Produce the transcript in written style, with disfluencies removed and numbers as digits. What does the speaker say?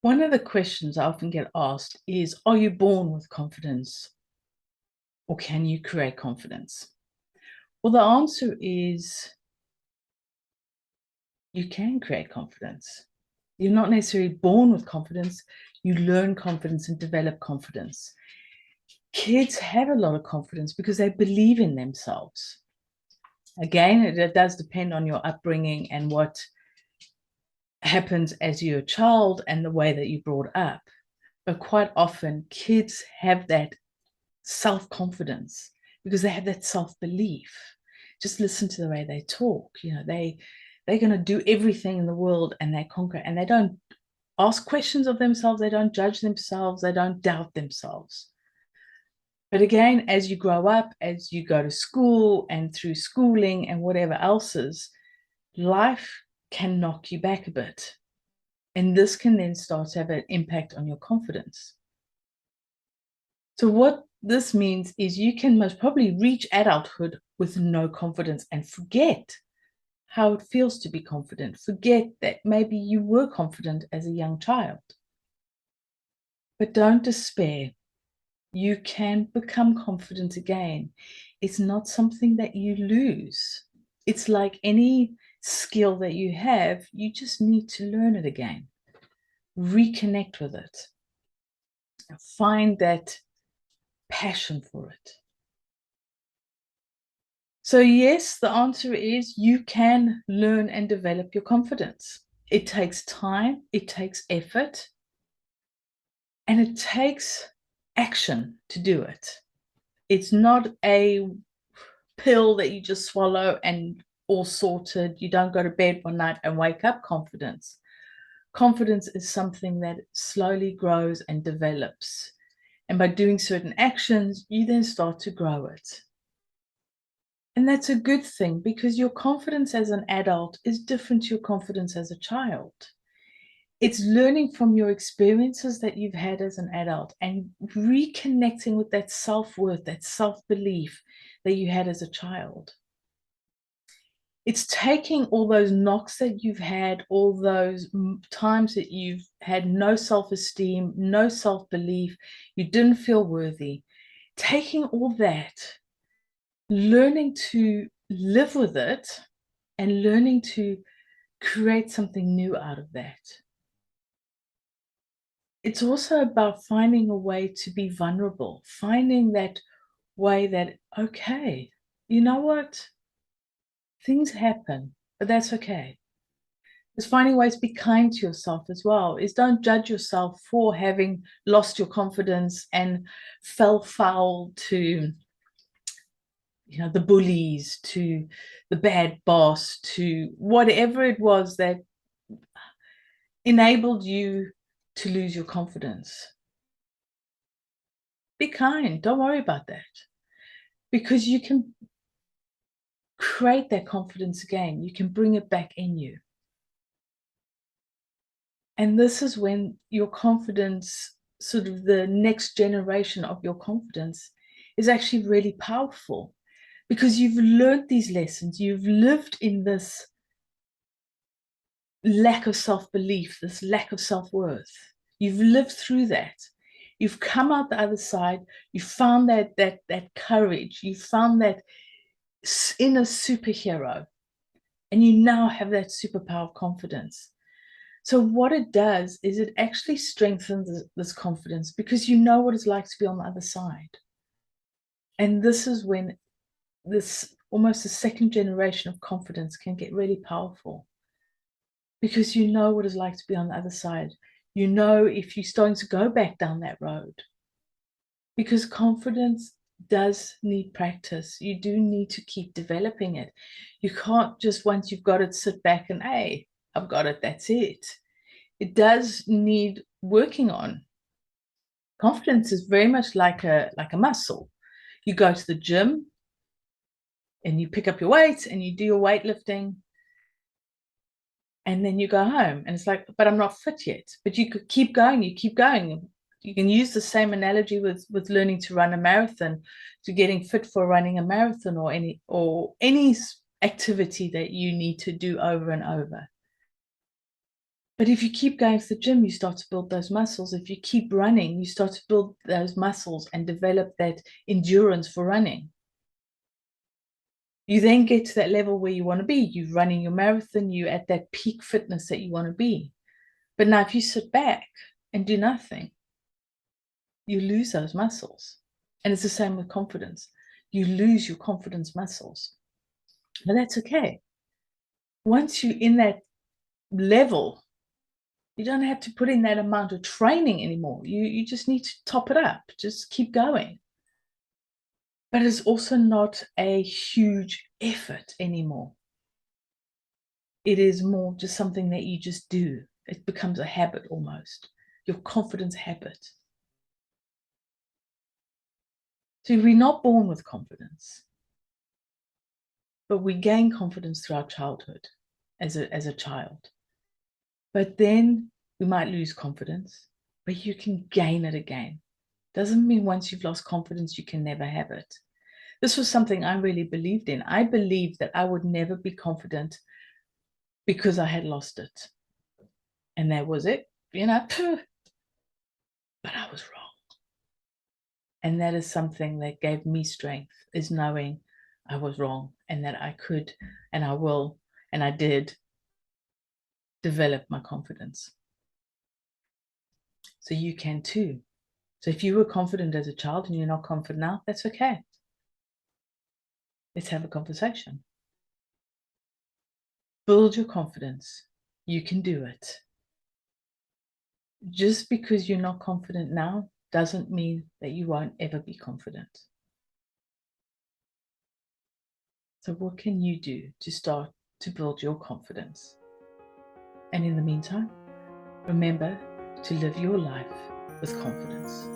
One of the questions I often get asked is, are you born with confidence or can you create confidence? Well, the answer is you can create confidence. You're not necessarily born with confidence. You learn confidence and develop confidence. Kids have a lot of confidence because they believe in themselves. Again, it does depend on your upbringing and what happens as you're a child and the way that you're brought up. But quite often, kids have that self-confidence because they have that self-belief. Just listen to the way they talk. They're going to do everything in the world and they conquer, and they don't ask questions of themselves, they don't judge themselves, they don't doubt themselves. But again, as you grow up, as you go to school and through schooling and whatever else is, life can knock you back a bit, and this can then start to have an impact on your confidence. So what this means is you can most probably reach adulthood with no confidence and forget how it feels to be confident. Forget that maybe you were confident as a young child. But don't despair. You can become confident again. It's not something that you lose. It's like any skill that you have, you just need to learn it again. Reconnect with it. Find that passion for it. So yes, the answer is you can learn and develop your confidence. It takes time, it takes effort, and it takes action to do it. It's not a pill that you just swallow and all sorted. You don't go to bed one night and wake up confidence. Confidence is something that slowly grows and develops. And by doing certain actions, you then start to grow it. And that's a good thing because your confidence as an adult is different to your confidence as a child. It's learning from your experiences that you've had as an adult and reconnecting with that self-worth, that self-belief that you had as a child. It's taking all those knocks that you've had, all those times that you've had no self-esteem, no self-belief, you didn't feel worthy, taking all that, learning to live with it and learning to create something new out of that. It's also about finding a way to be vulnerable, finding that way that, okay, you know what? Things happen, but that's okay. It's finding ways to be kind to yourself as well. Is don't judge yourself for having lost your confidence and fell foul to the bullies, to the bad boss, to whatever it was that enabled you to lose your confidence. Be kind. Don't worry about that. Because you can create that confidence again. You can bring it back in you. And this is when your confidence, sort of the next generation of your confidence, is actually really powerful because you've learned these lessons. You've lived in this lack of self-belief, this lack of self-worth. You've lived through that. You've come out the other side. You found that courage. You found that inner superhero, and you now have that superpower of confidence. So what it does is it actually strengthens this confidence because you know what it's like to be on the other side. And this is when this almost a second generation of confidence can get really powerful because you know what it's like to be on the other side. You know if you're starting to go back down that road, because confidence does need practice. You do need to keep developing it. You can't just, once you've got it, sit back and, hey, I've got it, that's it. It does need working on. Confidence is very much like a muscle. You go to the gym and you pick up your weights and you do your weightlifting, and then you go home and it's like, but I'm not fit yet. But you could keep going, you keep going. You can use the same analogy with learning to run a marathon, to getting fit for running a marathon, or any activity that you need to do over and over. But if you keep going to the gym, you start to build those muscles. If you keep running, you start to build those muscles and develop that endurance for running. You then get to that level where you want to be. You're running your marathon, you're at that peak fitness that you want to be. But now if you sit back and do nothing, you lose those muscles. And it's the same with confidence. You lose your confidence muscles. But that's okay. Once you're in that level, you don't have to put in that amount of training anymore. You just need to top it up. Just keep going. But it's also not a huge effort anymore. It is more just something that you just do. It becomes a habit almost, your confidence habit. So we're not born with confidence, but we gain confidence throughout childhood as a child. But then we might lose confidence, but you can gain it again. Doesn't mean once you've lost confidence, you can never have it. This was something I really believed in. I believed that I would never be confident because I had lost it. And that was it, but I was wrong. And that is something that gave me strength, is knowing I was wrong and that I could and I will and I did develop my confidence. So you can too. So if you were confident as a child and you're not confident now, that's okay. Let's have a conversation. Build your confidence. You can do it. Just because you're not confident now doesn't mean that you won't ever be confident. So what can you do to start to build your confidence? And in the meantime, remember to live your life with confidence.